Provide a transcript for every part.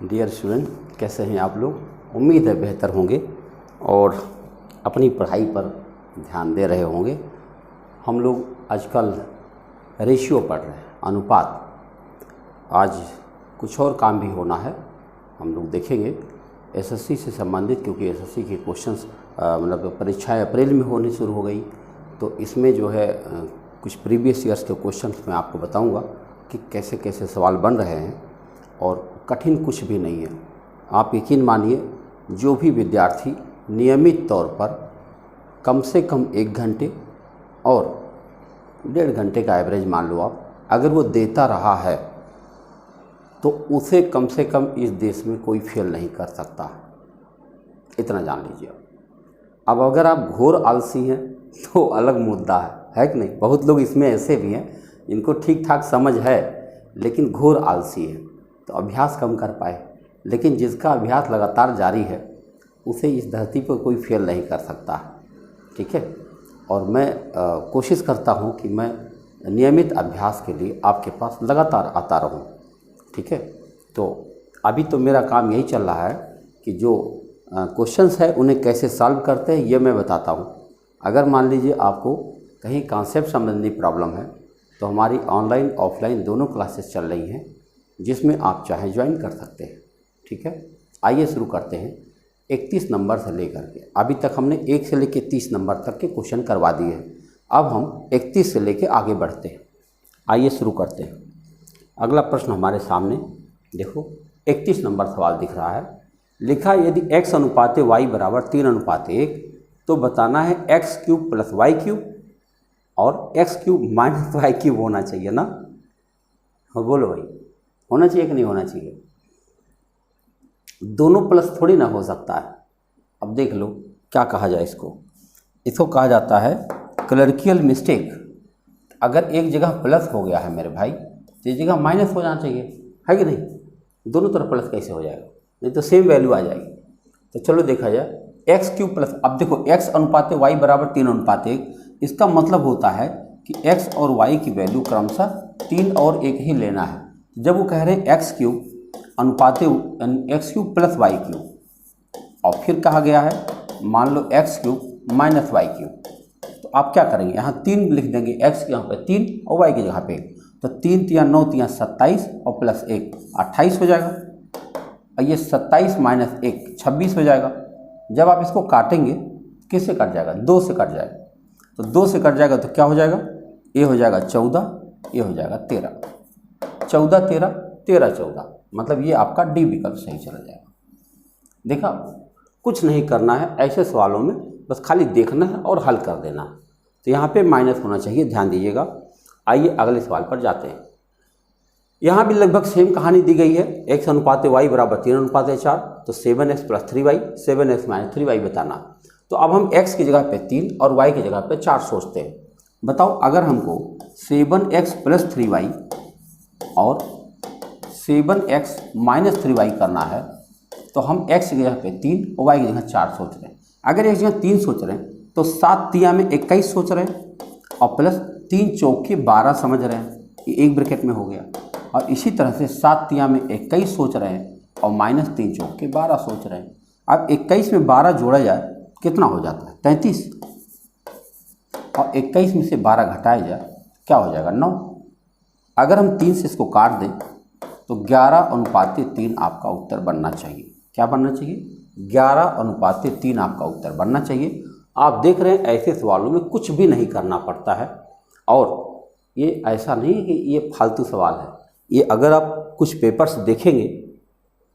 Dear student, कैसे हैं आप लोग। उम्मीद है बेहतर होंगे और अपनी पढ़ाई पर ध्यान दे रहे होंगे। हम लोग आजकल रेशियो पढ़ रहे हैं, अनुपात। आज कुछ और काम भी होना है, हम लोग देखेंगे एसएससी से संबंधित, क्योंकि एसएससी के क्वेश्चंस मतलब परीक्षाएं अप्रैल में होनी शुरू हो गई। तो इसमें जो है कुछ प्रीवियस ईयर्स के क्वेश्चंस मैं आपको बताऊंगा कि कैसे कैसे सवाल बन रहे हैं, और कठिन कुछ भी नहीं है। आप यकीन मानिए, जो भी विद्यार्थी नियमित तौर पर कम से कम 1 घंटे और 1.5 घंटे का एवरेज मान लो आप, अगर वो देता रहा है तो उसे कम से कम इस देश में कोई फेल नहीं कर सकता। इतना जान लीजिए। अब अगर आप घोर आलसी हैं तो अलग मुद्दा है कि नहीं। बहुत लोग इसमें ऐसे भी हैं जिनको ठीक ठाक समझ है लेकिन घोर आलसी है, तो अभ्यास कम कर पाए। लेकिन जिसका अभ्यास लगातार जारी है उसे इस धरती पर कोई फेल नहीं कर सकता, ठीक है। और मैं कोशिश करता हूं कि मैं नियमित अभ्यास के लिए आपके पास लगातार आता रहूं, ठीक है। तो अभी तो मेरा काम यही चल रहा है कि जो क्वेश्चंस है उन्हें कैसे सॉल्व करते हैं ये मैं बताता हूं। अगर मान लीजिए आपको कहीं कॉन्सेप्ट संबंधी प्रॉब्लम है तो हमारी ऑनलाइन ऑफलाइन दोनों क्लासेस चल रही हैं, जिसमें आप चाहे ज्वाइन कर सकते हैं, ठीक है। आइए शुरू करते हैं 31 नंबर से लेकर के। अभी तक हमने 1 से लेकर 30 नंबर तक के क्वेश्चन करवा दिए हैं। अब हम 31 से लेकर आगे बढ़ते हैं। आइए शुरू करते हैं। अगला प्रश्न हमारे सामने देखो, 31 नंबर सवाल दिख रहा है। लिखा, यदि x अनुपात y बराबर 3 अनुपात 1 तो बताना है x cube plus y cube और x cube minus y cube होना चाहिए ना। हाँ बोलो भाई, होना चाहिए कि नहीं होना चाहिए। दोनों प्लस थोड़ी ना हो सकता है। अब देख लो क्या कहा जाए इसको कहा जाता है क्लर्कियल मिस्टेक। अगर एक जगह प्लस हो गया है मेरे भाई तो एक जगह माइनस हो जाना चाहिए, है कि नहीं। दोनों तरफ प्लस कैसे हो जाएगा, नहीं तो सेम वैल्यू आ जाएगी। तो चलो देखा जाए एक्स क्यूब प्लस, अब देखो एक्स अनुपात वाई बराबर 3 अनुपात 1, इसका मतलब होता है कि एक्स और वाई की वैल्यू क्रमशः 3 और 1 ही लेना है। जब वो कह रहे हैं एक्स क्यूब अनुपात x cube plus y cube और फिर कहा गया है मान लो x cube minus y cube, तो आप क्या करेंगे, यहाँ 3 लिख देंगे, एक्स के यहाँ पे 3 और वाई की जगह पे 1, तो 3 × 9 = 27 और प्लस 1 28 हो जाएगा। और ये 27 माइनस 1 26 हो जाएगा। जब आप इसको काटेंगे किससे कट जाएगा, 2 से कट जाएगा। तो 2 से कट जाएगा तो क्या हो जाएगा, ये हो जाएगा 14, ये हो जाएगा 13, 14 13 13 14, मतलब ये आपका डी विकल्प सही चला जाएगा। देखा, कुछ नहीं करना है ऐसे सवालों में, बस खाली देखना है और हल कर देना है। तो यहाँ पे माइनस होना चाहिए, ध्यान दीजिएगा। आइए अगले सवाल पर जाते हैं। यहाँ भी लगभग सेम कहानी दी गई है। x अनुपात y बराबर 3 अनुपात 4, तो 7x plus 3y 7x minus 3y बताना। तो अब हम x की जगह पे 3 और y की जगह पे 4 सोचते हैं। बताओ, अगर हमको 7x प्लस 3y और 7x माइनस 3y करना है तो हम x की जगह पे 3 और y की जगह 4 सोच रहे हैं। अगर एक जगह 3 सोच रहे हैं तो 7 × 3 में 21 सोच रहे हैं और प्लस 3 × 4 = 12 समझ रहे हैं, ये एक ब्रैकेट में हो गया। और इसी तरह से 7 × 3 में 21 सोच रहे हैं और माइनस 3 × 4 = 12 सोच रहे हैं। अब 21 में 12 जोड़ा जाए कितना हो जाता है, 33, और 21 में से 12 घटाया जाए क्या हो जाएगा, 9। अगर हम 3 से इसको काट दें तो 11 अनुपात 3 आपका उत्तर बनना चाहिए। क्या बनना चाहिए, 11 अनुपात 3 आपका उत्तर बनना चाहिए। आप देख रहे हैं ऐसे सवालों में कुछ भी नहीं करना पड़ता है, और ये ऐसा नहीं है कि ये फालतू सवाल है। ये अगर आप कुछ पेपर्स देखेंगे,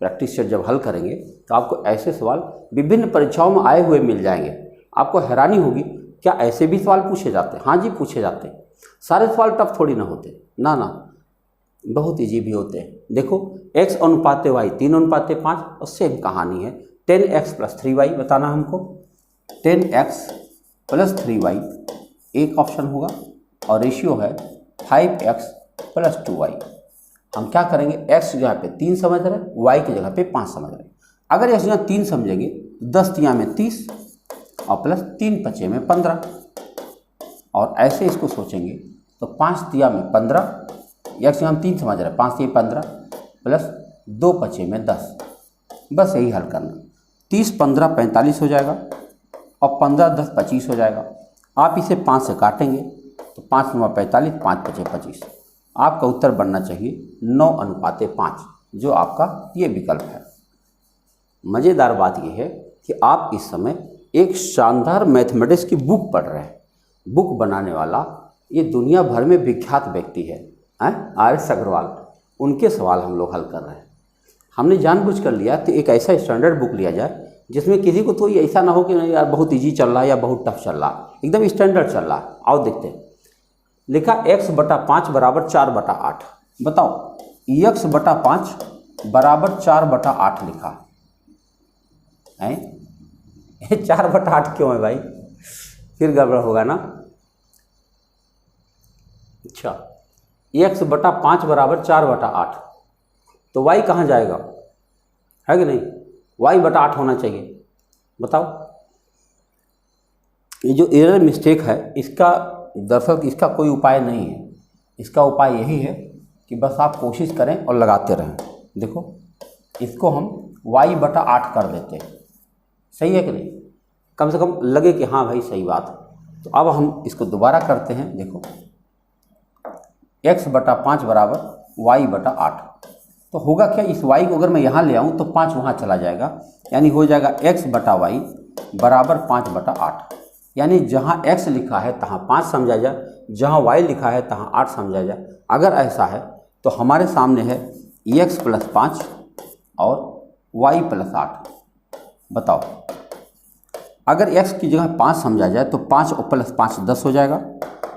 प्रैक्टिस सेट जब हल करेंगे तो आपको ऐसे सवाल विभिन्न परीक्षाओं में आए हुए मिल जाएंगे। आपको हैरानी होगी, क्या ऐसे भी सवाल पूछे जाते हैं। हाँ जी, पूछे जाते हैं। सारे सवाल टफ थोड़ी ना होते, ना ना, बहुत ईजी भी होते हैं। देखो, x अनुपात y 3 अनुपात 5, और सेम कहानी है। 10x प्लस 3y बताना हमको। 10x प्लस 3y एक ऑप्शन होगा, और रेशियो है 5x प्लस 2y। हम क्या करेंगे, x की जगह पे 3 समझ रहे हैं, y की जगह पे 5 समझ रहे हैं। अगर x जगह 3 समझेंगे तो 10 × 3 में 30 और प्लस 3 × 5 में 15, और ऐसे इसको सोचेंगे तो 5 × 3 में 15, x जगह हम 3 समझ रहे हैं, 5 × 3 = 15 प्लस 2 पचे में 10, बस यही हल करना। 30 15 45 हो जाएगा और 15 10 25 हो जाएगा। आप इसे 5 से काटेंगे तो 5 9 45, 5 पचे 25। आपका उत्तर बनना चाहिए 9:5, जो आपका ये विकल्प है। मज़ेदार बात यह है कि आप इस समय एक शानदार मैथमेटिक्स की बुक पढ़ रहे हैं। बुक बनाने वाला ये दुनिया भर में विख्यात व्यक्ति है RS अग्रवाल, उनके सवाल हम लोग हल कर रहे हैं। हमने जानबूझ कर लिया तो एक ऐसा स्टैंडर्ड बुक लिया जाए जिसमें किसी को तो ये ऐसा ना हो कि नहीं यार बहुत इजी चल रहा है या बहुत टफ चल रहा है, एकदम स्टैंडर्ड चल रहा है। आओ देखते हैं। लिखा x/5 = 4/8। बताओ x/5 = 4/8 लिखा है। ये 4/8 क्यों है भाई? फिर गड़बड़ होगा ना। अच्छा, x/5 = 4/8, तो y कहाँ जाएगा? है कि नहीं? y/8 होना चाहिए। बताओ, ये जो एरर मिस्टेक है इसका दरअसल इसका कोई उपाय नहीं है। इसका उपाय यही है कि बस आप कोशिश करें और लगाते रहें। देखो, इसको हम y/8 कर देते हैं, सही है कि नहीं? कम से कम लगे कि हाँ भाई सही बात है। तो अब हम इसको दोबारा करते हैं। देखो, x/5 = y/8, तो होगा क्या? इस y को अगर मैं यहाँ ले आऊँ तो 5 वहाँ चला जाएगा, यानी हो जाएगा x/y = 5/8। यानी जहाँ x लिखा है तहाँ 5 समझा जाए, जहाँ y लिखा है तहाँ 8 समझा जाए। अगर ऐसा है तो हमारे सामने है x + 5 और y + 8। बताओ, अगर x की जगह 5 समझा जाए तो 5 और +5 10 हो जाएगा,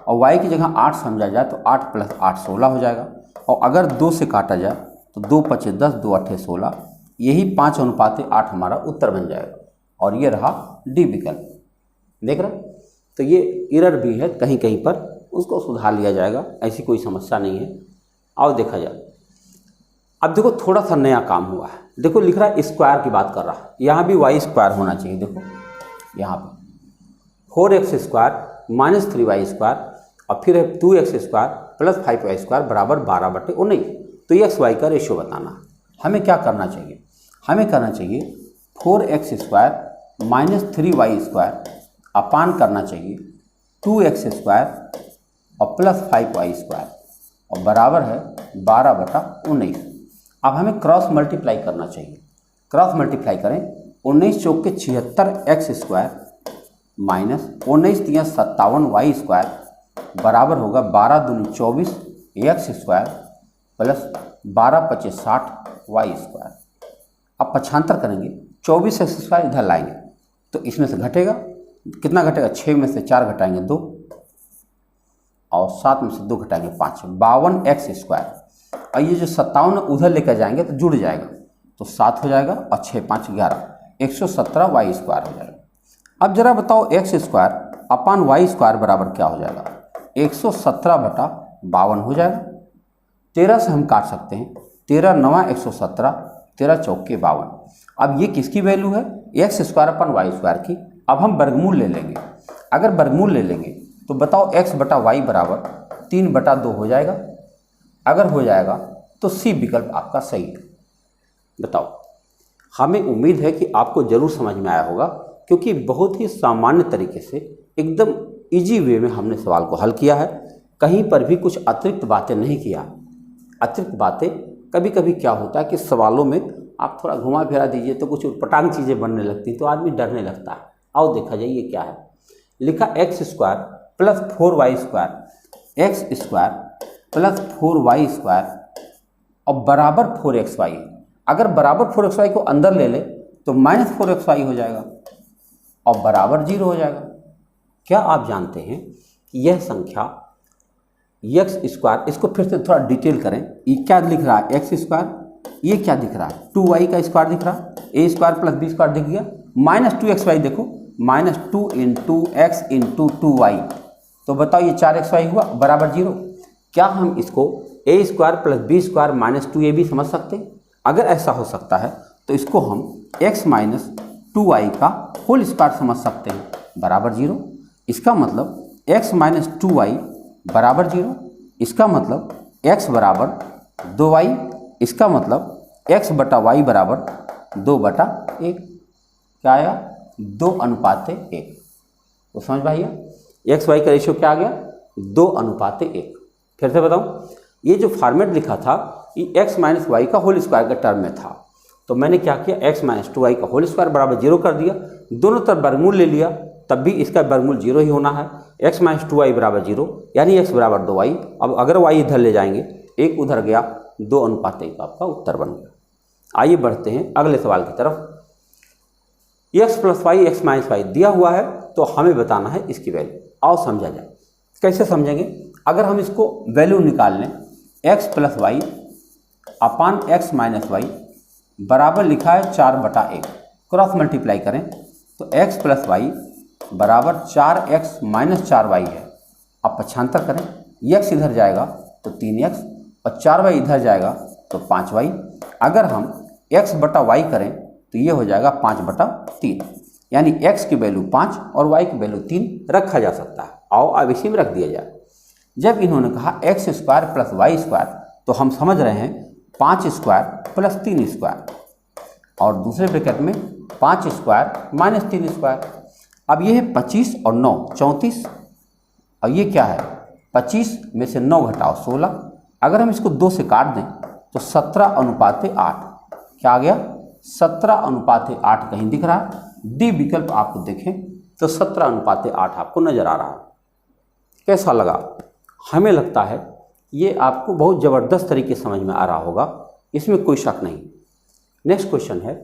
और y की जगह 8 समझा जाए तो 8 + 8 16 हो जाएगा। और अगर 2 से काटा जाए तो 2 पचे 10, 2 अट्ठे 16, यही 5:8 हमारा उत्तर बन जाएगा। और ये रहा डी विकल्प। देख रहे? तो ये एरर भी है कहीं कहीं पर, उसको सुधार लिया जाएगा, ऐसी कोई समस्या नहीं है। आओ देखा जाए। अब देखो, थोड़ा सा नया काम हुआ है। देखो, लिख रहा है स्क्वायर की बात कर रहा है, यहाँ भी y² होना चाहिए। देखो यहाँ पर 4x² - 3y² और फिर है 2x² + 5y² = 12/19। तो ये x y का रेशियो बताना है। हमें क्या करना चाहिए? हमें करना चाहिए 4x² - 3y² अपान करना चाहिए 2x² और +5y² और बराबर है 12/19। अब हमें क्रॉस मल्टीप्लाई करना चाहिए। क्रॉस मल्टीप्लाई करें, 19 चौके 76x² माइनस 19 तिया 57y² बराबर होगा 12 दूनी 24 x² प्लस 12 पचे 60y²। अब पक्षांतर करेंगे, 24x² इधर लाएंगे तो इसमें से घटेगा, कितना घटेगा? 6 में से 4 घटाएंगे 2 और 7 में से 2 घटाएंगे 5, 52x²। और ये जो 57 उधर लेकर जाएंगे तो जुड़ जाएगा, तो 7 हो जाएगा और 6 5 11, 117y² हो जाएगा। अब जरा बताओ x² अपान y² बराबर क्या हो जाएगा? 117/52 हो जाएगा। 13 से हम काट सकते हैं, 13 9 117, 13 चौके 52। अब ये किसकी वैल्यू है? x² अपान y² की। अब हम वर्गमूल ले लेंगे। अगर वर्गमूल ले लेंगे तो बताओ x/y बराबर 3/2 हो जाएगा। अगर हो जाएगा तो सी विकल्प आपका सही है। बताओ, हमें उम्मीद है कि आपको ज़रूर समझ में आया होगा, क्योंकि बहुत ही सामान्य तरीके से एकदम इजी वे में हमने सवाल को हल किया है। कहीं पर भी कुछ अतिरिक्त बातें नहीं किया। अतिरिक्त बातें कभी कभी क्या होता है कि सवालों में आप थोड़ा घुमा फिरा दीजिए तो कुछ उटपटांग चीज़ें बनने लगती, तो आदमी डरने लगता है। आओ देखा जाए ये क्या है। लिखा x² + 4y², x² + 4y² और बराबर 4xy। अगर बराबर 4xy को अंदर ले ले तो -4xy हो जाएगा और बराबर 0 हो जाएगा। क्या आप जानते हैं कि यह संख्या x², इसको फिर से थोड़ा डिटेल करें, ये क्या लिख रहा है? x², ये क्या दिख रहा है? 2y का स्क्वायर दिख रहा है, a² + b² दिख गया, -2xy देखो, -2 × x × 2y। तो बताओ ये 4xy हुआ बराबर 0। क्या हम इसको a² + b² - 2ab समझ सकते हैं? अगर ऐसा हो सकता है तो इसको हम x - 2y का होल स्क्वायर समझ सकते हैं, बराबर 0। इसका मतलब x - 2y बराबर 0। इसका मतलब x बराबर 2y। इसका मतलब x बटा वाई बराबर 2/1। क्या आया? 2:1। तो समझ भाइया एक्स वाई का रेशियो क्या आ गया? 2:1। फिर से बताऊं, ये जो फॉर्मेट लिखा था ये x माइनस वाई का होल स्क्वायर के टर्म में था, तो मैंने क्या किया, x माइनस 2y का होल स्क्वायर बराबर 0 कर दिया, दोनों तरफ वर्गमूल ले लिया, तब भी इसका वर्गमूल 0 ही होना है। x माइनस 2y बराबर 0 यानी x बराबर 2y। अब अगर y इधर ले जाएंगे, 1 उधर गया, 2:1 आपका उत्तर बन गया। आइए बढ़ते हैं अगले सवाल की तरफ। x plus y x minus y दिया हुआ है, तो हमें बताना है इसकी वैल्यू। आओ समझा जाए। कैसे समझेंगे? अगर हम इसको वैल्यू निकाल लें, x प्लस वाई अपान एक्स माइनस वाई बराबर लिखा है 4/1। क्रॉस मल्टीप्लाई करें तो x प्लस वाई बराबर 4x माइनस 4y है। अब पक्षांतर करें, x इधर जाएगा तो 3x और 4y इधर जाएगा तो 5y। अगर हम x बटा y करें तो ये हो जाएगा 5/3, यानी x की वैल्यू 5 और y की वैल्यू 3 रखा जा सकता है। आओ अब इसी में रख दिया जाए। जब इन्होंने कहा x square plus y square, तो हम समझ रहे हैं 5 स्क्वायर प्लस 3 स्क्वायर, और दूसरे ब्रैकेट में 5 स्क्वायर माइनस 3 स्क्वायर। अब ये है 25 और 9 34, और ये क्या है, 25 में से 9 घटाओ 16। अगर हम इसको 2 से काट दें तो 17:8। क्या आ गया? 17:8 कहीं दिख रहा है? डी विकल्प आपको देखें तो 17:8 आपको नजर आ रहा है। कैसा लगा? हमें लगता है ये आपको बहुत ज़बरदस्त तरीके से समझ में आ रहा होगा, इसमें कोई शक नहीं। नेक्स्ट क्वेश्चन है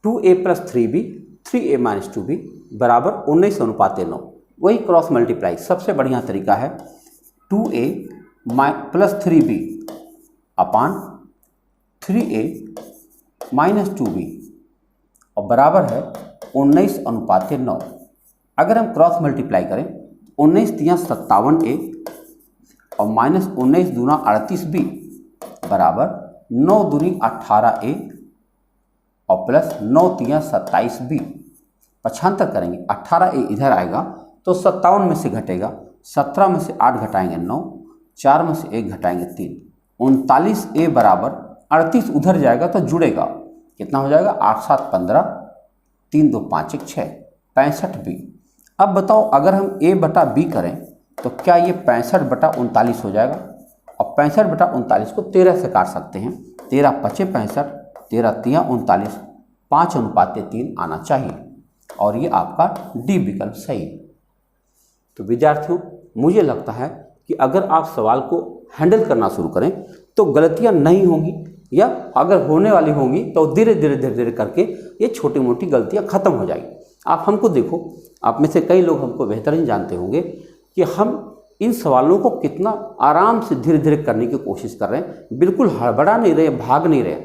2a plus 3b 3a minus 2b बराबर 19:9। वही क्रॉस मल्टीप्लाई सबसे बढ़िया तरीका है। 2a प्लस 3b अपान 3a माइनस 2b और बराबर है 19:9। अगर हम क्रॉस मल्टीप्लाई करें, 19 तियां 57a और माइनस 19 दूना 38b बराबर 9 दूनी 18a और प्लस 9 तियां 27b। पक्षांतर करेंगे, 18a इधर आएगा तो 57 में से घटेगा, 17 में से 8 घटाएंगे 9, 4 में से 1 घटाएंगे 3, 39a बराबर 38 उधर जाएगा तो जुड़ेगा, कितना हो जाएगा 8 7 15, 3 2 5 1 6, 65b। अब बताओ अगर हम a बटा b करें तो क्या ये 65/39 हो जाएगा? और 65/39 को 13 से काट सकते हैं, 13 5 65, 13 3 39, 5:3 आना चाहिए, और ये आपका डी विकल्प सही है। तो विद्यार्थियों, मुझे लगता है कि अगर आप सवाल को हैंडल करना शुरू करें तो गलतियां नहीं होंगी, या अगर होने वाली होंगी तो धीरे धीरे करके ये छोटी मोटी गलतियां खत्म हो जाएगी। आप हमको देखो, आप में से कई लोग हमको बेहतरीन जानते होंगे कि हम इन सवालों को कितना आराम से धीरे धीरे करने की कोशिश कर रहे हैं, बिल्कुल हड़बड़ा नहीं रहे, भाग नहीं रहे।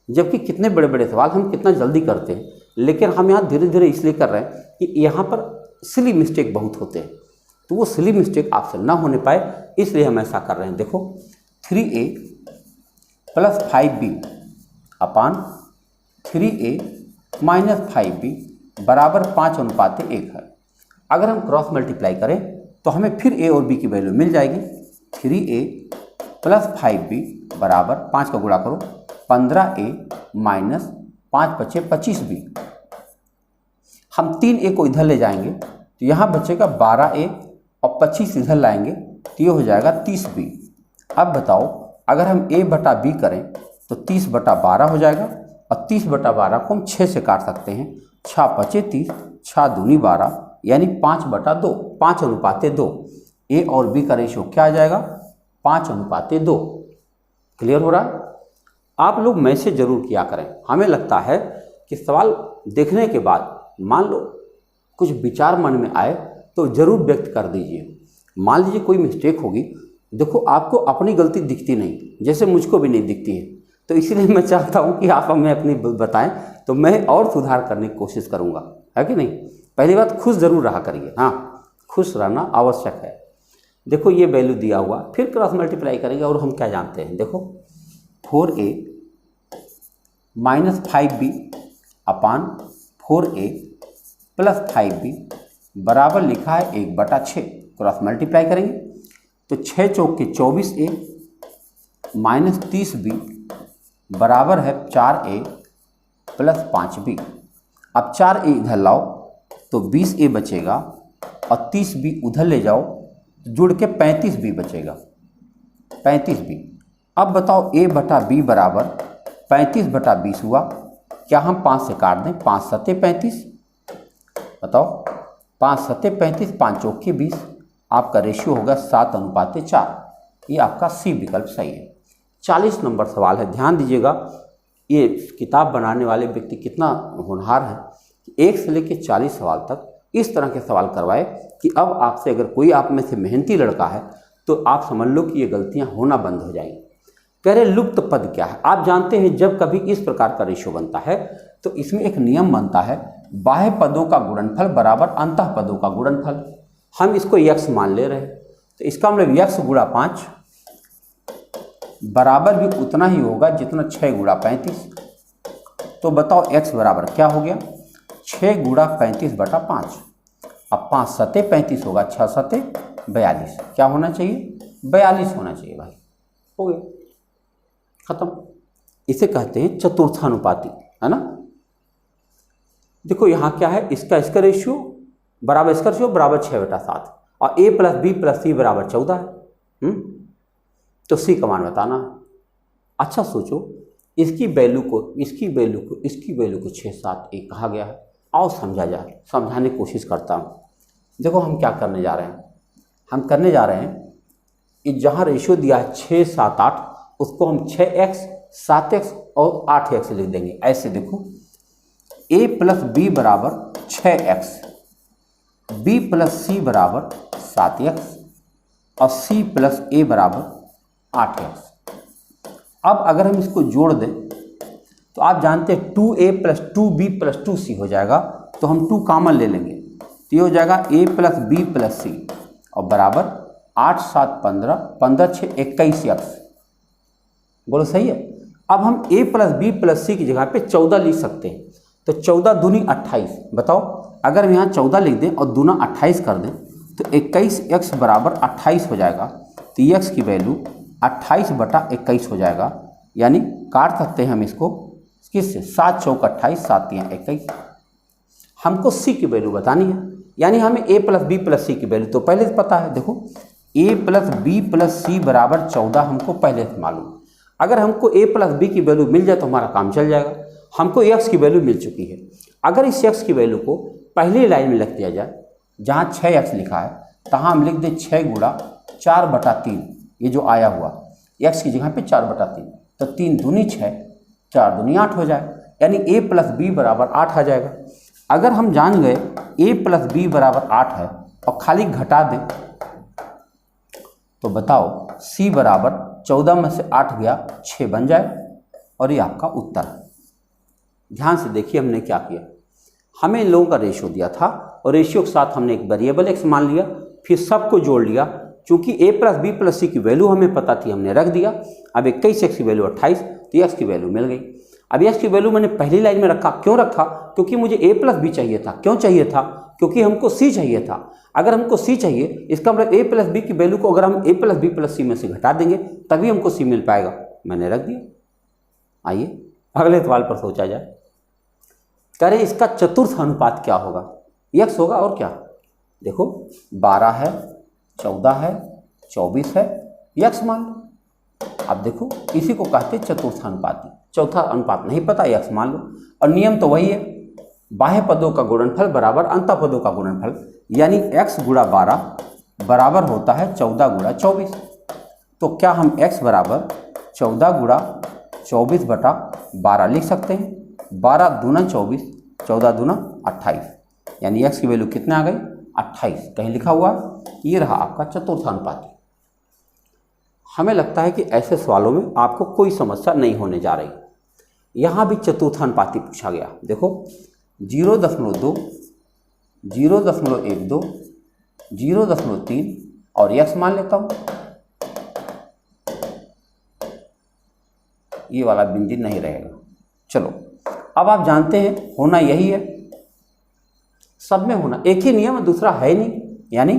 जबकि कितने बड़े बड़े सवाल हम कितना जल्दी करते हैं, लेकिन हम यहाँ धीरे धीरे इसलिए कर रहे हैं कि यहाँ पर सिली मिस्टेक बहुत होते हैं, तो वो सिली मिस्टेक आपसे ना होने पाए, इसलिए हम ऐसा कर रहे हैं। देखो 3a प्लस 5b अपान 3a माइनस 5b बराबर 5:1 है। अगर हम क्रॉस मल्टीप्लाई करें तो हमें फिर a और b की वैल्यू मिल जाएगी। 3a प्लस 5b बराबर 5 का गुणा करो 15a माइनस 5 × 25b। हम 3a को इधर ले जाएंगे तो यहाँ बचेगा 12a और 25 इधर लाएंगे तो ये हो जाएगा 30b। अब बताओ अगर हम a बटा b करें तो 30/12 हो जाएगा, और 30/12 को हम 6 से काट सकते हैं, 6 5 30, 6 दूनी 12, यानी 5/2, 5:2। a और b का रेशियो क्या आ जाएगा? 5:2। क्लियर हो रहा है? आप लोग मैसेज जरूर किया करें। हमें लगता है कि सवाल देखने के बाद मान लो कुछ विचार मन में आए तो ज़रूर व्यक्त कर दीजिए। मान लीजिए कोई मिस्टेक होगी, देखो आपको अपनी गलती दिखती नहीं, जैसे मुझको भी नहीं दिखती है, तो इसीलिए मैं चाहता हूँ कि आप हमें अपनी बताएं तो मैं और सुधार करने की कोशिश करूँगा, है कि नहीं। पहली बात, खुश ज़रूर रहा करिए, हाँ खुश रहना आवश्यक है। देखो ये वैल्यू दिया हुआ, फिर क्रॉस मल्टीप्लाई करेंगे और हम क्या जानते हैं, देखो 4a माइनस 5b अपान 4a प्लस 5b बराबर लिखा है 1/6। क्रॉस मल्टीप्लाई करेंगे तो 6 चौके 24a माइनस 30b बराबर है 4a प्लस 5b। अब 4a इधर लाओ तो 20a बचेगा और 30b उधर ले जाओ जुड़ के 35b बचेगा, 35b। अब बताओ a बटा b बराबर 35 बटा 20 हुआ। क्या हम 5 से काट दें? 5 सत्ते 35, बताओ 5 सत्ते 35, 5 चौके 20, आपका रेशियो होगा 7:4। ये आपका सी विकल्प सही है। 40 नंबर सवाल है, ध्यान दीजिएगा। ये किताब बनाने वाले व्यक्ति कितना होनहार है कि 1 से लेकर 40 सवाल तक इस तरह के सवाल करवाए कि अब आपसे अगर कोई आप में से मेहनती लड़का है तो आप समझ लो कि ये गलतियां होना बंद हो जाएंगी। कह रहे लुप्त पद क्या है? आप जानते हैं जब कभी इस प्रकार का रेशियो बनता है तो इसमें एक नियम बनता है, बाह्य पदों का गुणनफल बराबर अंतः पदों का गुणनफल। हम इसको x मान ले रहे हैं तो इसका मतलब x गुणा 5 बराबर भी उतना ही होगा जितना 6 गुणा 35। तो बताओ x बराबर क्या हो गया? 6 गुणा 35 बटा 5। अब 5 सत्ते 35 होगा, 6 सत्ते 42। क्या होना चाहिए? 42 होना चाहिए भाई। हो गया, खत्म। इसे कहते हैं चतुर्थानुपाती, है ना। देखो यहाँ क्या है, इसका रेशियो बराबर इसका रेशियो बराबर 6/7 और a प्लस बी प्लस सी बराबर 14 है। तो सी का मान बताना है। अच्छा सोचो, इसकी वैल्यू को 6, 7, 1 कहा गया है। आओ समझा जाए, समझाने की कोशिश करता हूँ। देखो हम क्या करने जा रहे हैं, हम करने जा रहे हैं कि जहाँ रेशियो दिया है 6, 7, 8, उसको हम 6x, 7x और 8x लिख देंगे। ऐसे देखो, a प्लस बी बराबर 6x, b प्लस सी बराबर 7x और c प्लस a बराबर 8x। अब अगर हम इसको जोड़ दें तो आप जानते हैं 2a plus 2b plus 2c हो जाएगा। तो हम 2 कॉमन ले लेंगे तो ये हो जाएगा a plus b plus c और बराबर 8, 7, 15, 15, 6, 21x। बोलो सही है। अब हम a plus b plus c की जगह पे 14 लिख सकते हैं। तो 14 दूनी 28। बताओ अगर हम यहाँ 14 लिख दें और दूना 28 कर दें तो 21x बराबर 28 हो जाएगा। तो x की वैल्यू 28 बटा 21 हो जाएगा। यानी काट सकते हैं हम इसको किससे? 7 चौक 28, 7 3 21। हमको c की वैल्यू बतानी है, यानी हमें a प्लस बी प्लस सी की वैल्यू तो पहले से पता है। देखो a प्लस बी प्लस सी बराबर 14 हमको पहले से मालूम। अगर हमको a प्लस बी की वैल्यू मिल जाए तो हमारा काम चल जाएगा। हमको x की वैल्यू मिल चुकी है। अगर इस x की वैल्यू को पहली लाइन में लिख दिया जाए, जहाँ 6x लिखा है तहाँ हम लिख दें 6 गुणा 4/3। ये जो आया हुआ x की जगह पे 4/3, तो 3 दूनी 6, 4 दूनी 8 हो जाए। यानी a प्लस बी बराबर 8 आ जाएगा। अगर हम जान गए a प्लस बी बराबर 8 है और खाली घटा दें तो बताओ c बराबर 14 में से 8 गया 6 बन जाए और ये आपका उत्तर है। ध्यान से देखिए हमने क्या किया। हमें इन लोगों का रेशियो दिया था और रेशियो के साथ हमने एक वेरिएबल x मान लिया, फिर सबको जोड़ लिया। चूंकि a प्लस बी प्लस सी की वैल्यू हमें पता थी, हमने रख दिया। अब 21x की वैल्यू 28, तो x की वैल्यू मिल गई। अब x की वैल्यू मैंने पहली लाइन में रखा। क्यों रखा? क्योंकि मुझे a प्लस बी चाहिए था। क्यों चाहिए था? क्योंकि हमको c चाहिए था। अगर हमको c चाहिए, इसका मतलब a प्लस बी की वैल्यू को अगर हम a प्लस बी प्लस सी में से घटा देंगे तभी हमको c मिल पाएगा। मैंने रख दिया। आइए अगले सवाल पर सोचा जाए। कह रहे इसका चतुर्थ अनुपात क्या होगा? x होगा और क्या? देखो 12 है, 14 है, 24 है, x मान लो। अब देखो इसी को कहते हैं चतुर्थ अनुपाती। चौथा अनुपात नहीं पता, x मान लो। और नियम तो वही है, बाह्य पदों का गुणनफल बराबर अंतः पदों का गुणनफल। यानी x गुणा 12 बराबर होता है 14 गुणा 24। तो क्या हम x बराबर 14 गुणा 24 बटा 12 लिख सकते हैं? 12 दूना 24, 14 दूना 28। यानी x की वैल्यू कितने आ गई? 28। कहीं लिखा हुआ? ये रहा आपका चतुर्थानुपाती। हमें लगता है कि ऐसे सवालों में आपको कोई समस्या नहीं होने जा रही। यहाँ भी चतुर्थानुपाती पूछा गया। देखो 0.2, 0.12, 0.3 और x मान लेता हूँ। ये वाला बिंदु नहीं रहेगा। चलो अब आप जानते हैं होना यही है, सब में होना एक ही नियम है, दूसरा है नहीं। यानी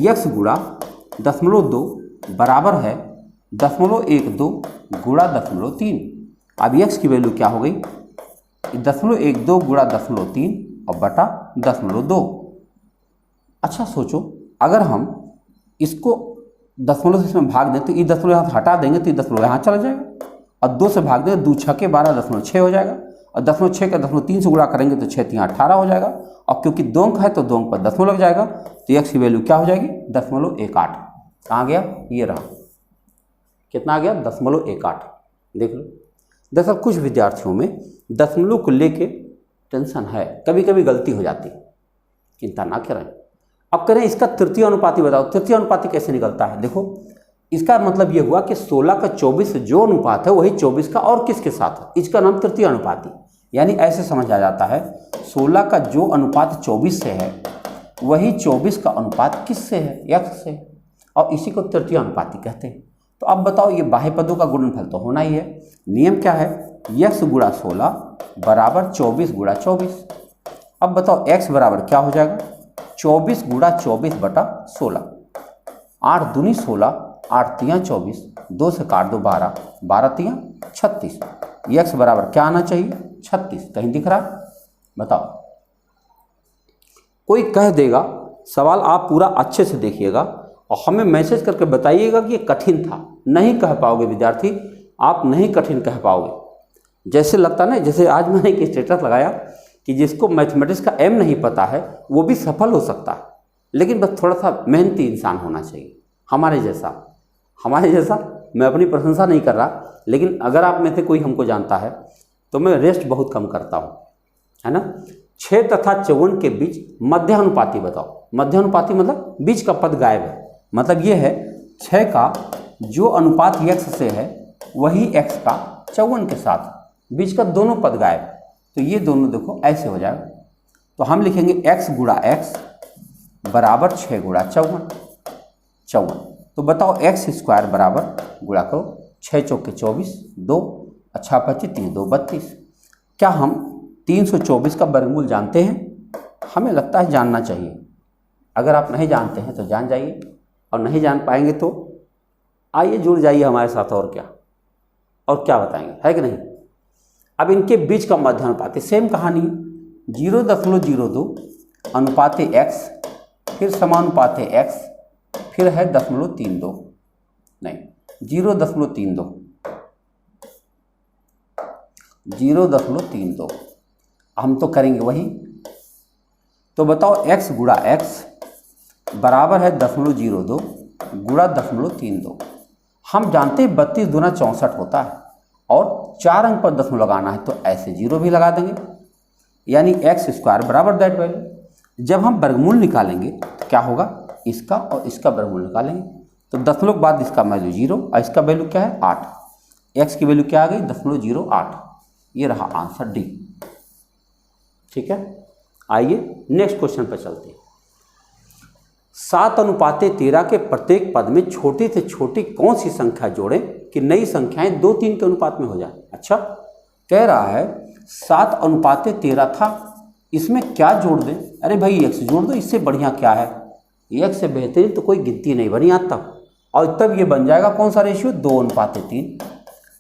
x गुणा 0.2 बराबर है 0.12 गुणा 0.3। अब x की वैल्यू क्या हो गई, 0.12 गुणा 0.3 और बटा 0.2। अच्छा सोचो, अगर हम इसको दशमलव से इसमें भाग दें तो ये दशमलव यहाँ हटा देंगे तो ये दशमलव यहाँ चला जाएगा, और 2 से भाग देंगे 2 छके 12.6 हो जाएगा, और 0.6 का 0.3 से गुणा करेंगे तो 6 3 18 हो जाएगा, और क्योंकि 2 अंक है तो 2 अंक पर दशमलव लग जाएगा, तो x की वैल्यू क्या हो जाएगी 0.18। कहाँ गया, ये रहा, कितना आ गया 0.18। देख लो, दरअसल कुछ विद्यार्थियों में दशमलव को लेके टेंशन है, कभी कभी गलती हो जाती, चिंता ना करें। अब करें इसका तृतीय अनुपाती बताओ, तृतीय अनुपाती कैसे निकलता है। देखो इसका मतलब ये हुआ कि 16 का 24 से जो अनुपात है वही 24 का और किसके साथ है, इसका नाम तृतीय अनुपाती। यानी ऐसे समझ आ जाता है 16 का जो अनुपात 24 से है वही 24 का अनुपात किससे है, x से, और इसी को तृतीय अनुपाती कहते हैं। तो अब बताओ ये बाह्य पदों का गुणनफल तो होना ही है। नियम क्या है, x गुणा 16 बराबर 24 गुणा 24। अब बताओ x बराबर क्या हो जाएगा, 24 गुणा 24 बटा 16। 8 दूनी 16, 8 तियाँ 24, 2 से काट दो 12, 12 तियाँ 36। x बराबर क्या आना चाहिए 36, कहीं दिख रहा है बताओ। कोई कह देगा, सवाल आप पूरा अच्छे से देखिएगा और हमें मैसेज करके बताइएगा कि ये कठिन था। नहीं कह पाओगे विद्यार्थी, आप नहीं कठिन कह पाओगे। जैसे लगता ना, जैसे आज मैंने एक स्टेटस लगाया कि जिसको मैथमेटिक्स का एम नहीं पता है वो भी सफल हो सकता है, लेकिन बस थोड़ा सा मेहनती इंसान होना चाहिए, हमारे जैसा। मैं अपनी प्रशंसा नहीं कर रहा, लेकिन अगर आप में से कोई हमको जानता है तो मैं रेस्ट बहुत कम करता हूँ, है ना। 6 तथा 54 के बीच मध्य अनुपाती बताओ। मध्य अनुपाती मतलब बीच का पद गायब है, मतलब ये है 6 का जो अनुपात x से है वही x का 54 के साथ, बीच का दोनों पद गायब, तो ये दोनों देखो ऐसे हो जाएगा। तो हम लिखेंगे x गुणा x बराबर 6 गुणा 54। तो बताओ x स्क्वायर बराबर गुणा करो 6 चौके 24, 2 अच्छा 25, 3 2 32। क्या हम 324 का वर्गमूल जानते हैं? हमें लगता है जानना चाहिए। अगर आप नहीं जानते हैं तो जान जाइए, और नहीं जान पाएंगे तो आइए जुड़ जाइए हमारे साथ, और क्या बताएंगे, है कि नहीं। अब इनके बीच का मध्य अनुपाती सेम कहानी, 0.02 अनुपाते x, फिर समानुपाते x, फिर है 0.32, नहीं 0.32 हम तो करेंगे वही। तो बताओ x गुणा x बराबर है 0.02 गुणा 0.32। हम जानते हैं 32 दूना 64 होता है, और 4 अंक पर दशमलव लगाना है तो ऐसे 0 भी लगा देंगे, यानी x स्क्वायर बराबर दैट वैल्यू। जब हम वर्गमूल निकालेंगे तो क्या होगा, इसका और इसका वर्गमूल निकालेंगे तो दशमलव के बाद इसका वैल्यू 0 और इसका वैल्यू क्या है 8, x की वैल्यू क्या आ गई 0.08। ये रहा आंसर डी। ठीक है, आइए नेक्स्ट क्वेश्चन पर चलते हैं। 7:13 के प्रत्येक पद में छोटी से छोटी कौन सी संख्या जोड़ें कि नई संख्याएं 2-3 के अनुपात में हो जाए। अच्छा, कह रहा है 7:13 था, इसमें क्या जोड़ दें। अरे भाई x जोड़ दो, इससे बढ़िया क्या है, x से बेहतरीन तो कोई गिनती नहीं बनी आज तक। और तब ये बन जाएगा कौन सा रेशियो, 2:3।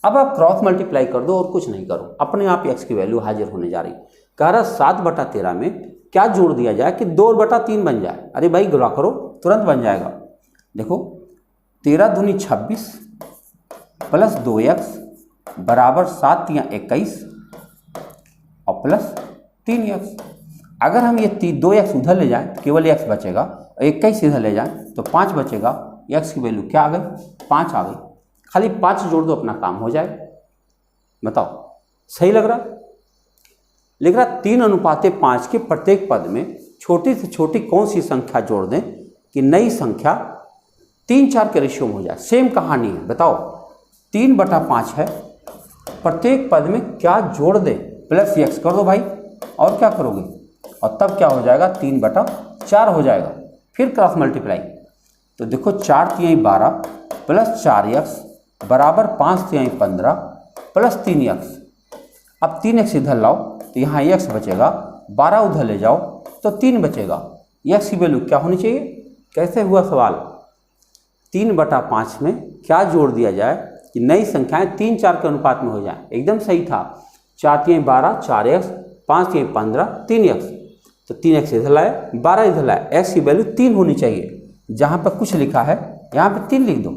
अब आप क्रॉस मल्टीप्लाई कर दो और कुछ नहीं करो, अपने आप x की वैल्यू हाजिर होने जा रही। कह रहा 7/13 में क्या जोड़ दिया जाए कि 2/3 बन जाए। अरे भाई गुणा करो, तुरंत बन जाएगा। देखो 13 दूनी 26 प्लस 2x बराबर 7 तियाँ 21 और प्लस 3x। अगर हम ये 2x उधर ले जाएं तो केवल x बचेगा, और 21 इधर ले जाएं तो 5 बचेगा। x की वैल्यू क्या आ गई, 5 आ गई। खाली 5 जोड़ दो, अपना काम हो जाए। बताओ सही लग रहा, लिख रहा 3:5 के प्रत्येक पद में छोटी से छोटी कौन सी संख्या जोड़ दें कि नई संख्या 3-4 के रेशियो में हो जाए। सेम कहानी है, बताओ 3/5 है, प्रत्येक पद में क्या जोड़ दें, प्लस x कर दो भाई, और क्या करोगे, और तब क्या हो जाएगा 3/4 हो जाएगा। फिर क्रॉस मल्टीप्लाई, तो देखो 4 तिहाई 12 प्लस 4x बराबर 5 तिहाई 15 प्लस 3x। अब 3x इधर लाओ तो यहाँ x बचेगा, 12 उधर ले जाओ तो 3 बचेगा। x की वैल्यू क्या होनी चाहिए, कैसे हुआ सवाल, 3/5 में क्या जोड़ दिया जाए कि नई संख्याएं 3 4 के अनुपात में हो जाएं। एकदम सही था। 4 3 12, 4x, 5 3 15, 3x, तो 3x इधर लाए, 12 इधर लाए, x की वैल्यू 3 होनी चाहिए। जहाँ पर कुछ लिखा है यहाँ पे 3 लिख दो,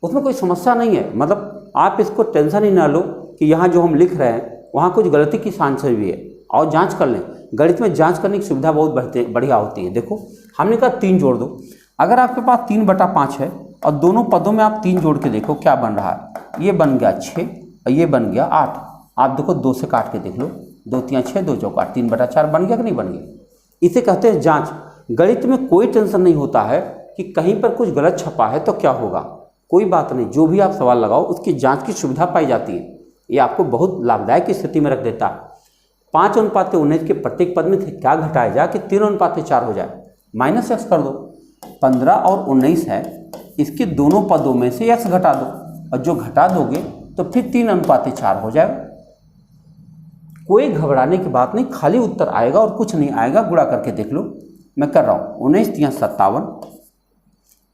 उसमें कोई समस्या नहीं है। मतलब आप इसको टेंशन ही ना लो कि यहाँ जो हम लिख रहे हैं वहाँ कुछ गलती की चांसेस भी है, और जांच कर लें। गणित में जांच करने की सुविधा बहुत बढ़िया होती है। देखो हमने कहा 3 जोड़ दो। अगर आपके पास 3/5 है और दोनों पदों में आप 3 जोड़ के देखो क्या बन रहा है। ये बन गया 6 और ये बन गया 8। आप देखो 2 से काट के देख लो, 2 3 6, 2 चौका 8, 3/4 बन गया कि नहीं बन गया। इसे कहते हैं जाँच। गणित में कोई टेंशन नहीं होता है कि कहीं पर कुछ गलत छपा है तो क्या होगा। कोई बात नहीं, जो भी आप सवाल लगाओ उसकी जांच की सुविधा पाई जाती है। ये आपको बहुत लाभदायक स्थिति में रख देता है। 5:19 के प्रत्येक पद में से क्या घटाया जाए कि 3:4 हो जाए। -x कर दो। 15 और 19 है, इसके दोनों पदों में से x घटा दो, और जो घटा दोगे तो फिर 3:4 हो जाएगा। कोई घबराने की बात नहीं, खाली उत्तर आएगा और कुछ नहीं आएगा। गुणा करके देख लो, मैं कर रहा हूँ। 19 3 57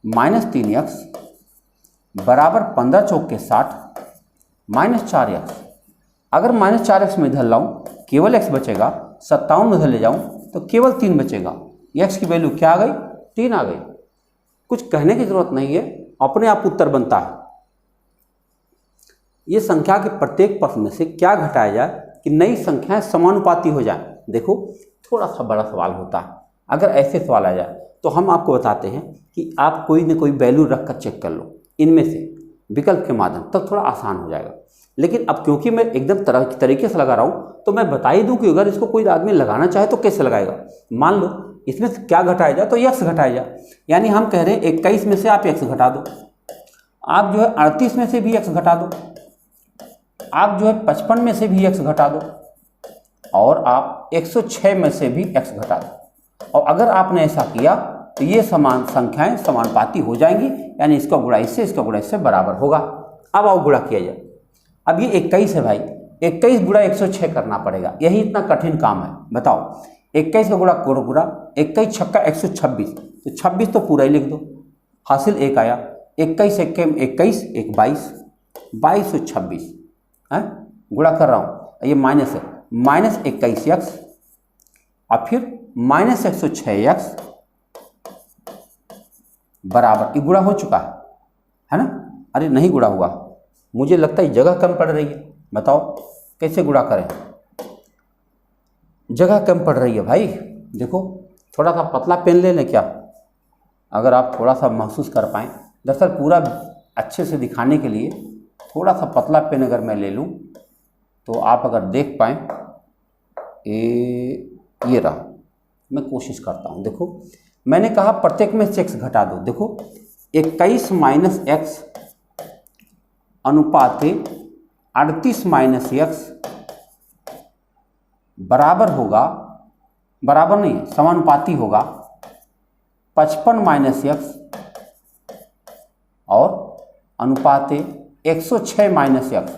-3x बराबर 15 चौक के 60 -4x। अगर -4x में इधर लाऊं केवल x बचेगा, 57 उधर ले जाऊं तो केवल 3 बचेगा। x की वैल्यू क्या आ गई? 3 आ गई। कुछ कहने की जरूरत नहीं है, अपने आप उत्तर बनता है। ये संख्या के प्रत्येक पद में से क्या घटाया जाए कि नई संख्याएं समानुपाती हो जाएं। देखो थोड़ा सा बड़ा सवाल होता है। अगर ऐसे सवाल आ जाए तो हम आपको बताते हैं कि आप कोई न कोई वैल्यू रख कर चेक कर लो इनमें से विकल्प के माध्यम, तब थोड़ा आसान हो जाएगा। लेकिन अब क्योंकि मैं एकदम तरीके से लगा रहा हूँ तो मैं बता ही दूँ कि अगर इसको कोई आदमी लगाना चाहे तो कैसे लगाएगा। मान लो इसमें से क्या घटाया जाए तो x घटाया जाए, यानी हम कह रहे हैं 21 में से आप x घटा दो, आप जो है 38 में से भी x घटा दो, आप जो है 55 में से भी x घटा दो, और आप 106 में से भी x घटा दो। और अगर आपने ऐसा किया तो ये समान संख्याएं समानुपाती हो जाएंगी, यानी इसका गुणा इससे, इसका गुणा इससे बराबर होगा। अब आओ गुणा किया जाए। अब ये 21 है भाई, 21 गुणा 106 करना पड़ेगा, यही इतना कठिन काम है। बताओ 21 का गुणा 21 छक्का 126, तो 26 तो पूरा ही लिख दो, हासिल 1 आया। 21 1 21, 1 22, 22 और 26 है, गुणा कर रहा हूँ। ये माइनस है, -21x और फिर -106x बराबर, ये गुणा हो चुका है ना? अरे नहीं गुणा हुआ, मुझे लगता है जगह कम पड़ रही है। बताओ कैसे गुणा करें, जगह कम पड़ रही है भाई। देखो थोड़ा सा पतला पेन ले लें क्या, अगर आप थोड़ा सा महसूस कर पाएँ। दरअसल पूरा अच्छे से दिखाने के लिए थोड़ा सा पतला पेन अगर मैं ले लूँ तो आप अगर देख पाएँ, ये रहा, मैं कोशिश करता हूँ। देखो मैंने कहा प्रत्येक में से x घटा दो। देखो 21 - x अनुपात 38 - x बराबर होगा, बराबर नहीं समानुपाती होगा 55 - x और अनुपात 106 - x।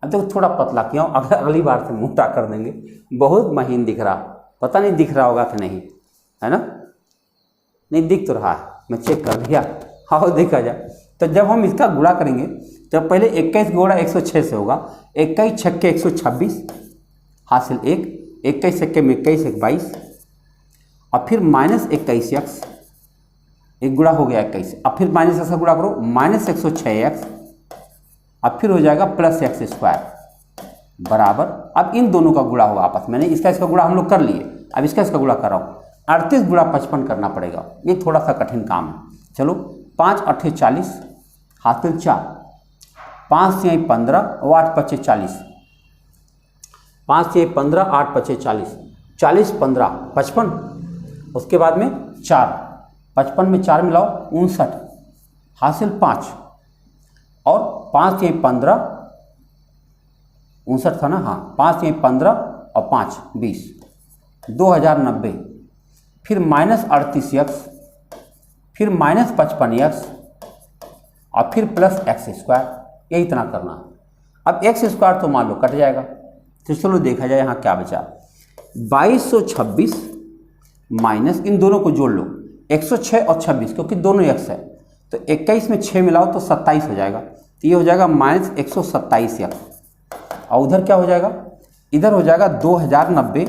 अब देखो थोड़ा पतला किया हूँ, अगर अगली बार से मोटा कर देंगे। बहुत महीन दिख रहा, पता नहीं दिख रहा होगा कि नहीं, है ना? नहीं दिख तो रहा है, मैं चेक कर लिया। हाँ देखा जाए तो जब हम इसका गुणा करेंगे तो पहले 21 गुणा 106 से होगा। 21 छक्के 126 हासिल 1, 21 छक्के में 21, 1 22 और फिर -21x, एक गुणा हो गया 21, अब फिर -x का गुणा करो -106x अब फिर हो जाएगा +x² बराबर। अब इन दोनों का गुणा होगा आपस में, इसका इसका गुणा हम लोग कर लिए, अब इसका इसका गुणा कर रहा हूँ। 38 गुणा 55 करना पड़ेगा, ये थोड़ा सा कठिन काम है। चलो 5 8 40 हासिल 4, 5 6 15 और 8 5 40, 5 6 15 8 5 40, 40 15 55, उसके बाद में 4, 55 में 4 मिलाओ 59 हासिल 5 और 5 6 15 59 था ना, हाँ 5 6 15 और 5 20, 2090, फिर -38x, फिर -55x और फिर +x², यही इतना करना है। अब x² तो मान लो कट जाएगा, तो चलो देखा जाए यहाँ क्या बचा। 2226 माइनस इन दोनों को जोड़ लो 106 और 26, क्योंकि दोनों x है तो 21 में 6 मिलाओ तो 27 हो जाएगा, तो ये हो जाएगा -127x। और उधर क्या हो जाएगा, इधर हो जाएगा 2090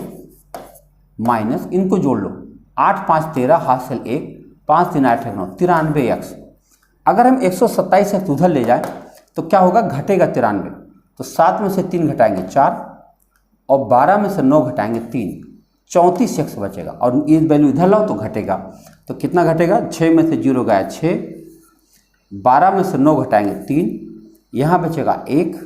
माइनस, इनको जोड़ लो, 8 5 13 हाथ से 1, 5 3 8 9, 93x। अगर हम 127x उधर ले जाएं तो क्या होगा, घटेगा 93, तो 7 में से 3 घटाएंगे 4, और 12 में से 9 घटाएंगे 3, 34x बचेगा। और ये वैल्यू इधर लाओ तो घटेगा, तो कितना घटेगा, 6 में से 0 गया 6, 12 में से 9 घटाएंगे 3, यहाँ बचेगा 1,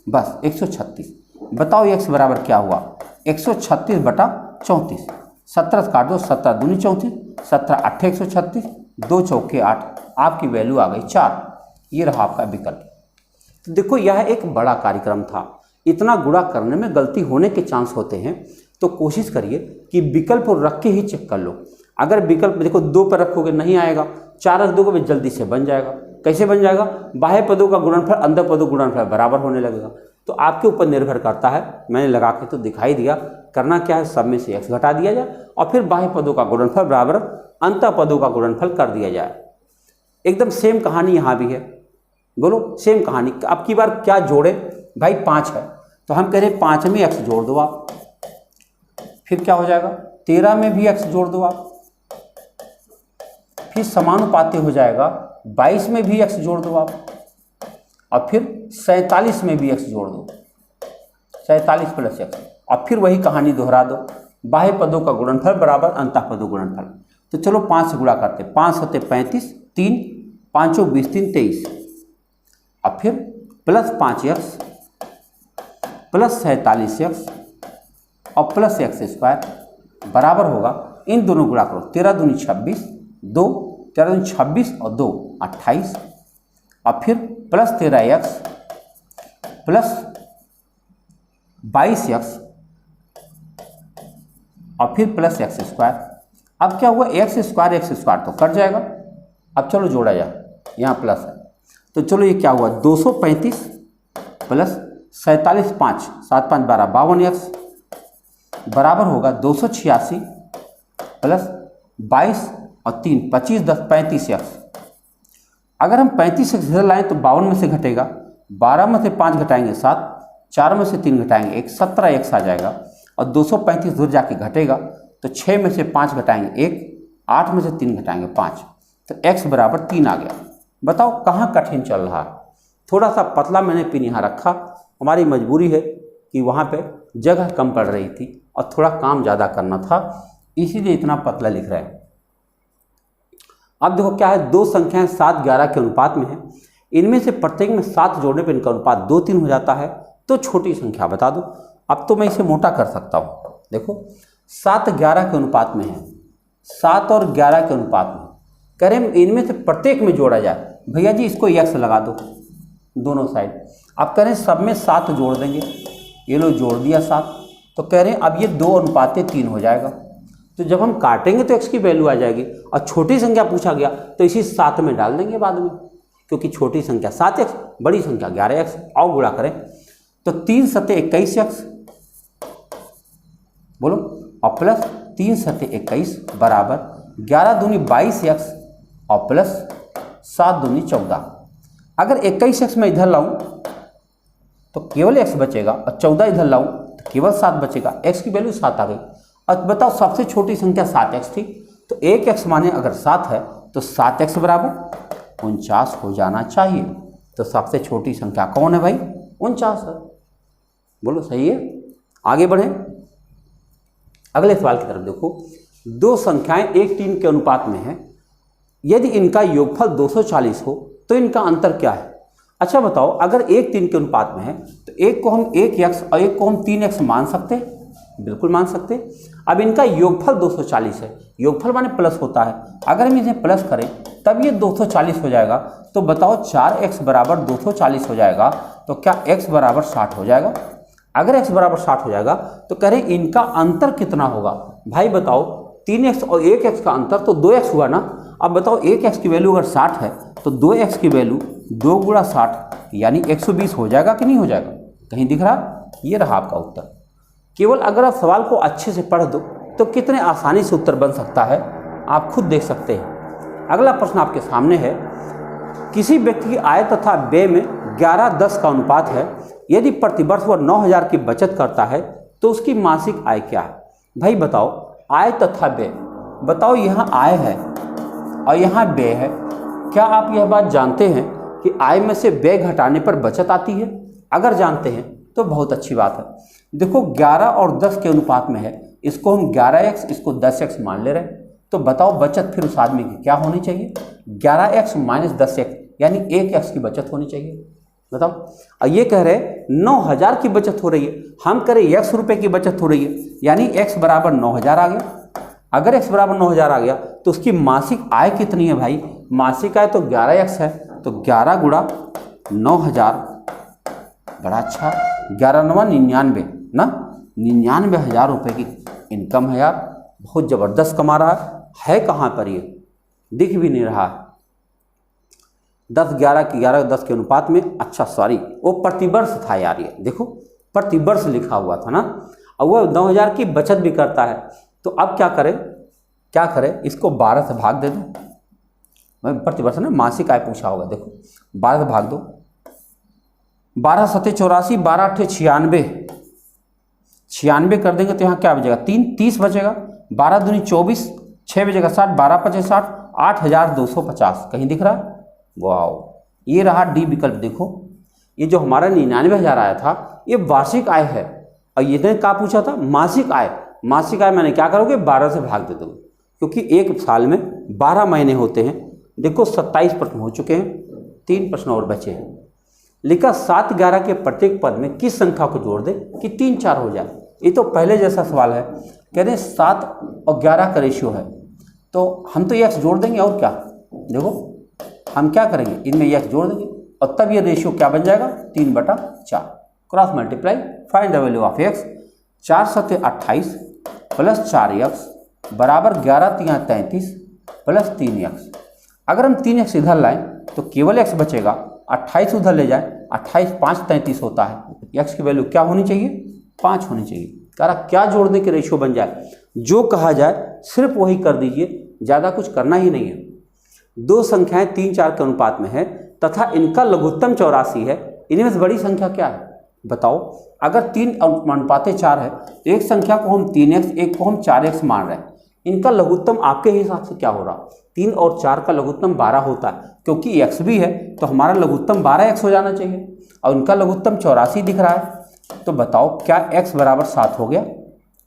बस 136। बताओ x बराबर क्या हुआ, 136 बटा 34। 17 से काट दो, 17 दूनी 34, 17 8 136, 2 चौके 8, आपकी वैल्यू आ गई 4। ये रहा आपका विकल्प। तो देखो यह एक बड़ा कार्यक्रम था, इतना गुणा करने में गलती होने के चांस होते हैं, तो कोशिश करिए कि विकल्प रख के ही चेक कर लो। अगर विकल्प देखो 2 पर रखोगे नहीं आएगा, 4 रख दोगे जल्दी से बन जाएगा। कैसे बन जाएगा, बाह्य पदों का गुणनफल अंदर पदों गुणनफल बराबर होने लगेगा। तो आपके ऊपर निर्भर करता है, मैंने लगा के तो दिखाई दिया, करना क्या है, सब में से x घटा दिया जाए और फिर बाह्य पदों का गुणनफल बराबर अंतर पदों का गुणनफल कर दिया जाए। एकदम सेम कहानी यहाँ भी है, बोलो सेम कहानी। अब की बार क्या जोड़े भाई, 5 है तो हम कह रहे हैं 5 में x जोड़ दो आप, फिर क्या हो जाएगा, 13 में भी x जोड़ दो आप, फिर समानुपाती हो जाएगा 22 में भी x जोड़ दो आप, और फिर 47 में भी x जोड़ दो, 47 प्लस x, और फिर वही कहानी दोहरा दो, बाह्य पदों का गुणनफल बराबर अंतः पदों गुणनफल। तो चलो 5 से गुणा करते, 5 होते 35, 3 5 20 3 23, और फिर प्लस 5x प्लस 47x और प्लस x² बराबर होगा, इन दोनों गुणा करो, 13 दूनी 26, 2 13 दूनी 26 और 2 28, और फिर प्लस 13x प्लस 22x और फिर प्लस x²। अब क्या हुआ, x² तो कट जाएगा। अब चलो जोड़ा जाए, यहाँ प्लस है तो चलो ये क्या हुआ, 235 प्लस 47 5 7 5 12 52x बराबर होगा 286 प्लस 22 और 3 25 10 35x। अगर हम 35x इधर लाएँ तो 52 में से घटेगा, 12 में से 5 घटाएंगे 7, 4 में से 3 घटाएंगे 1, 17x आ जाएगा, और 235 दूर जाके घटेगा तो 6 में से 5 घटाएंगे 1, 8 में से 3 घटाएंगे 5, तो x बराबर 3 आ गया। बताओ कहाँ कठिन चल रहा है, थोड़ा सा पतला मैंने पिन यहाँ रखा, हमारी मजबूरी है कि वहाँ पे जगह कम पड़ रही थी और थोड़ा काम ज़्यादा करना था, इसीलिए इतना पतला लिख रहे हैं। अब देखो क्या है, 2 संख्याएं 7 11 के अनुपात में है, इनमें से प्रत्येक में 7 जोड़ने पर इनका अनुपात 2 3 हो जाता है, तो छोटी संख्या बता दो। अब तो मैं इसे मोटा कर सकता हूँ, देखो 7 11 के अनुपात में है, 7 और 11 के अनुपात में, कह रहे हैं इनमें से प्रत्येक में जोड़ा जाए, भैया जी इसको x लगा दो दोनों साइड। अब कह रहे हैं सब में 7 जोड़ देंगे, ये लो जोड़ दिया 7, तो कह रहे हैं अब ये 2:3 हो जाएगा। तो जब हम काटेंगे तो x की वैल्यू आ जाएगी, और छोटी संख्या पूछा गया तो इसी 7 में डाल देंगे बाद में, क्योंकि छोटी संख्या 7x, बड़ी संख्या 11x। आओ गुणा करें, तो 3 सते 21x बोलो, और प्लस 3 सते 21 बराबर 11 दूनी 22x और प्लस 7 दूनी 14। अगर 21x में इधर लाऊं तो केवल x बचेगा, और 14 इधर लाऊं तो केवल 7 बचेगा, x की वैल्यू 7 आ गई। अब बताओ सबसे छोटी संख्या 7x थी, तो 1x माने अगर 7 है तो 7x बराबर 49 हो जाना चाहिए। तो सबसे छोटी संख्या कौन है भाई, 49 है। बोलो सही है। आगे बढ़ें, अगले सवाल की तरफ देखो। 2 संख्याएं 1 3 के अनुपात में है, यदि इनका योगफल 240 हो तो इनका अंतर क्या है। अच्छा बताओ, अगर 1 3 के अनुपात में है तो एक को हम 1x और एक को हम 3x मान सकते हैं, बिल्कुल मान सकते। अब इनका योगफल 240 है, योगफल माने प्लस होता है, अगर हम इन्हें प्लस करें तब ये 240 हो जाएगा। तो बताओ 4x बराबर 240 हो जाएगा, तो क्या x बराबर 60 हो जाएगा। अगर x बराबर 60 हो जाएगा तो कह रहे हैं इनका अंतर कितना होगा। भाई बताओ 3x और 1x का अंतर तो 2x हुआ ना। अब बताओ 1x की वैल्यू अगर 60 है तो 2x की वैल्यू 2 गुणा 60 यानी 120 हो जाएगा कि नहीं हो जाएगा, कहीं दिख रहा। ये रहा आपका उत्तर। केवल अगर आप सवाल को अच्छे से पढ़ दो तो कितने आसानी से उत्तर बन सकता है आप खुद देख सकते हैं। अगला प्रश्न आपके सामने है, किसी व्यक्ति की आय तथा व्यय में 11-10 का अनुपात है, यदि प्रतिवर्ष वह 9,000 की बचत करता है तो उसकी मासिक आय क्या है? भाई बताओ, आय तथा व्यय, बताओ यहाँ आय है और यहाँ व्यय है। क्या आप यह बात जानते हैं कि आय में से व्यय घटाने पर बचत आती है? अगर जानते हैं तो बहुत अच्छी बात है। देखो 11 और 10 के अनुपात में है, इसको हम 11x इसको 10x मान ले रहे हैं, तो बताओ बचत फिर उस आदमी की क्या होनी चाहिए? 11x माइनस 10x यानी 1x की बचत होनी चाहिए। बताओ, और ये कह रहे 9,000 की बचत हो रही है, हम कह रहे x रुपये की बचत हो रही है, यानी x बराबर 9,000 आ गया। अगर x बराबर 9,000 आ गया तो उसकी मासिक आय कितनी है भाई? मासिक आय तो 11x है, तो 11 गुणा 9,000, बड़ा अच्छा, 11×9 = 99 ना, 99,000 रुपये की इनकम है यार, बहुत ज़बरदस्त कमा रहा है। कहाँ पर ये दिख भी नहीं रहा। 10 के अनुपात में, अच्छा सॉरी वो प्रतिवर्ष था यार, ये देखो प्रतिवर्ष लिखा हुआ था ना, और वह 9,000 की बचत भी करता है। तो अब क्या करें, इसको 12 से भाग दे दो। प्रतिवर्ष ना, मासिक आय पूछा होगा, देखो 12 से भाग दो, 12 7 84, 12 8 96, 96 कर देंगे तो यहाँ क्या बचेगा? 30 बचेगा, 12 दूनी 24, 6 बचेगा 60, 12 5 60, 8,250 कहीं दिख रहा है? वाओ, ये रहा डी विकल्प। देखो ये जो हमारा 99,000 आया था ये वार्षिक आय है, और ये क्या पूछा था? मासिक आय। मासिक आय मैंने क्या करोगे? 12 से भाग दे दोगे, क्योंकि एक साल में 12 महीने होते हैं। देखो 27 प्रश्न हो चुके हैं, 3 प्रश्न और बचे हैं। लिखा 7 11 के प्रत्येक पद में किस संख्या को जोड़ दे कि 3 4 हो जाए। ये तो पहले जैसा सवाल है, कह रहे 7 और 11 का रेशियो है, तो हम तो x जोड़ देंगे, और क्या देखो हम क्या करेंगे, इनमें x जोड़ देंगे और तब ये रेशियो क्या बन जाएगा? 3/4। Cross multiply, find the value of x। 4 7 28 plus 4x बराबर 11 3 33 प्लस 3x। अगर हम 3x इधर लाएं तो केवल x बचेगा, 28 उधर ले जाए, 28 5 33 होता है। x की वैल्यू क्या होनी चाहिए? 5 होनी चाहिए। कह रहा क्या जोड़ने के रेशियो बन जाए? जो कहा जाए सिर्फ वही कर दीजिए, ज़्यादा कुछ करना ही नहीं है। दो संख्याएं 3 4 के अनुपात में है तथा इनका लघुत्तम 84 है, इनमें से बड़ी संख्या क्या है? बताओ। अगर 3 अनुपात 4 है तो एक संख्या को हम 3x, एक को हम 4x मान रहे हैं, इनका लघुत्तम आपके हिसाब से क्या हो रहा? 3 और 4 का लघुत्तम 12 होता है, क्योंकि x भी है तो हमारा लघुत्तम 12x हो जाना चाहिए, और इनका लघुत्तम 84 दिख रहा है। तो बताओ क्या x बराबर 7 हो गया?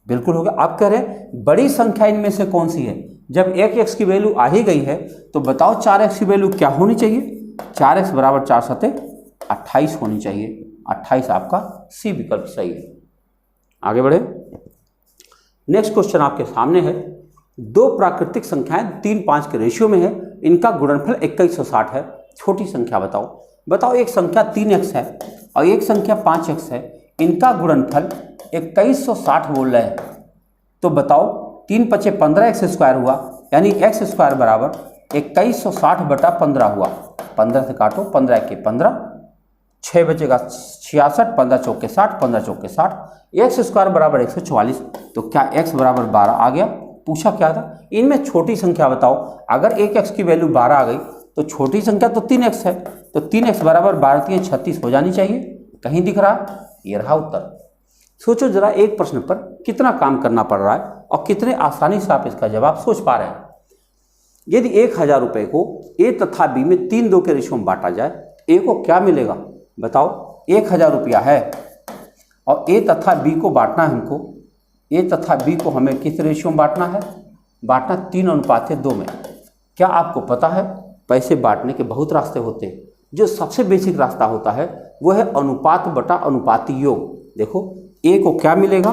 बिल्कुल हो गया। आप कह रहे हैं बड़ी संख्या इनमें से कौन सी है? जब 1x की वैल्यू आ ही गई है तो बताओ 4x की वैल्यू क्या होनी चाहिए? 4x बराबर 4 7 28 होनी चाहिए। 28 आपका सी विकल्प सही है। आगे बढ़े, नेक्स्ट क्वेश्चन आपके सामने है। दो प्राकृतिक संख्याएं 3 5 के रेशियो में है, इनका गुणनफल 2160 है। छोटी संख्या बताओ एक संख्या 3x है और एक संख्या 5x है, इनका गुणनफल 2160 बोल रहे हैं। तो बताओ 3 5 15x स्क्वायर हुआ, यानी x स्क्वायर बराबर 2160/15 हुआ। 15 से काटो, 15 के 15, 6 बचेगा 66, 15 चौके 60, 15 चौके 60, x स्क्वायर बराबर 144। तो क्या x बराबर 12 आ गया? पूछा क्या था? इनमें छोटी संख्या बताओ। अगर एक x की वैल्यू 12 आ गई तो छोटी संख्या तो 3x है, तो 3x बराबर 12 3 36 हो जानी चाहिए। कहीं दिख रहा? ये रहा उत्तर। सोचो जरा एक प्रश्न पर कितना काम करना पड़ रहा है और कितने आसानी से आप इसका जवाब सोच पा रहे हैं। यदि 1000 रुपये को ए तथा बी में 3 2 के रेशियो में बांटा जाए, ए को क्या मिलेगा? बताओ 1000 रुपया है और ए तथा बी को बांटना है हमको। ए तथा बी को हमें किस रेशियो में बांटना है? बांटना 3:2 में। क्या आपको पता है पैसे बांटने के बहुत रास्ते होते हैं, जो सबसे बेसिक रास्ता होता है वो है अनुपात बटा अनुपाती योग। देखो ए को क्या मिलेगा?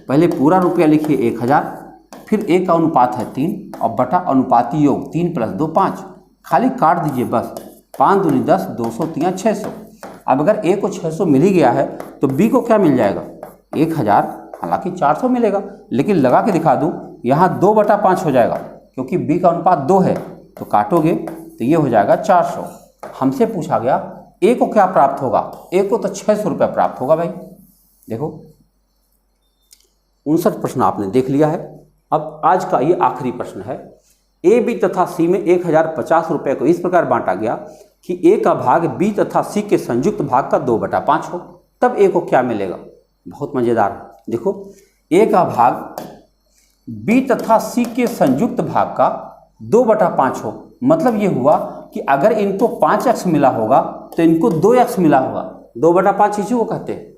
पहले पूरा रुपया लिखिए 1000, फिर ए का अनुपात है 3 और बटा अनुपाती योग 3 + 2 5, खाली काट दीजिए बस। 5 दूनी 10, 200 3 600। अब अगर ए को 600 मिल ही गया है तो बी को क्या मिल जाएगा? 1000, हालांकि 400 मिलेगा, लेकिन लगा के दिखा दूं, यहाँ 2/5 हो जाएगा, क्योंकि बी का अनुपात 2 है, तो काटोगे तो ये हो जाएगा 400। हमसे पूछा गया ए को क्या प्राप्त होगा? ए को तो 600 रुपये प्राप्त होगा भाई। देखो 59 प्रश्न आपने देख लिया है। अब आज का ये आखिरी प्रश्न है। ए बी तथा सी में 1050 रुपये को इस प्रकार बांटा गया कि ए का भाग बी तथा सी के संयुक्त भाग का 2/5 हो, तब ए को क्या मिलेगा। बहुत मज़ेदार। देखो, ए का भाग बी तथा सी के संयुक्त भाग का 2/5 हो, मतलब ये हुआ कि अगर इनको 5x मिला होगा तो इनको 2x मिला होगा। 2/5 इसी को कहते हैं।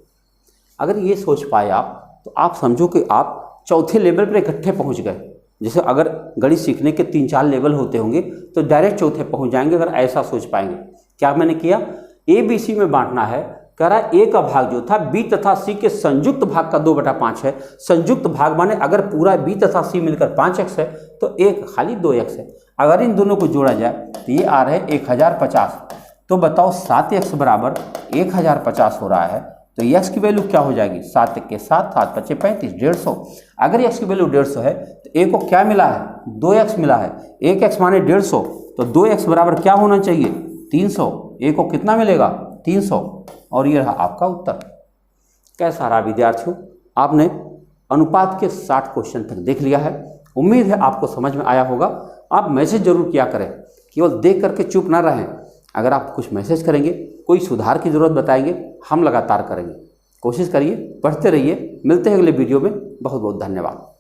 अगर ये सोच पाए आप तो आप समझो कि आप चौथे लेवल पर इकट्ठे पहुंच गए। जैसे अगर गणित सीखने के 3-4 लेवल होते होंगे तो डायरेक्ट चौथे पहुंच जाएंगे अगर ऐसा सोच पाएंगे। क्या मैंने किया, ए बी सी में बांटना है। कह रहा है ए का भाग जो था बी तथा सी के संयुक्त भाग का 2/5 है। संयुक्त भाग माने अगर पूरा बी तथा सी मिलकर 5x है तो एक खाली 2x है। अगर इन दोनों को जोड़ा जाए तो ये आ रहा है 1050। तो बताओ 7x बराबर 1050 हो रहा है, तो x की वैल्यू क्या हो जाएगी, 7 के 7, 7 × 5 = 35, 150। अगर x की वैल्यू 150 है तो a को क्या मिला है, 2x मिला है। 1x माने 150, तो 2x बराबर क्या होना चाहिए, 300। a को कितना मिलेगा, 300। और ये रहा आपका उत्तर। कैसा रहा विद्यार्थियों, आपने अनुपात के 60 क्वेश्चन तक देख लिया है। उम्मीद है आपको समझ में आया होगा। आप मैसेज जरूर किया करें, केवल देख करके चुप ना रहें। अगर आप कुछ मैसेज करेंगे, कोई सुधार की ज़रूरत बताएंगे, हम लगातार करेंगे। कोशिश करिए, पढ़ते रहिए। मिलते हैं अगले वीडियो में। बहुत बहुत धन्यवाद।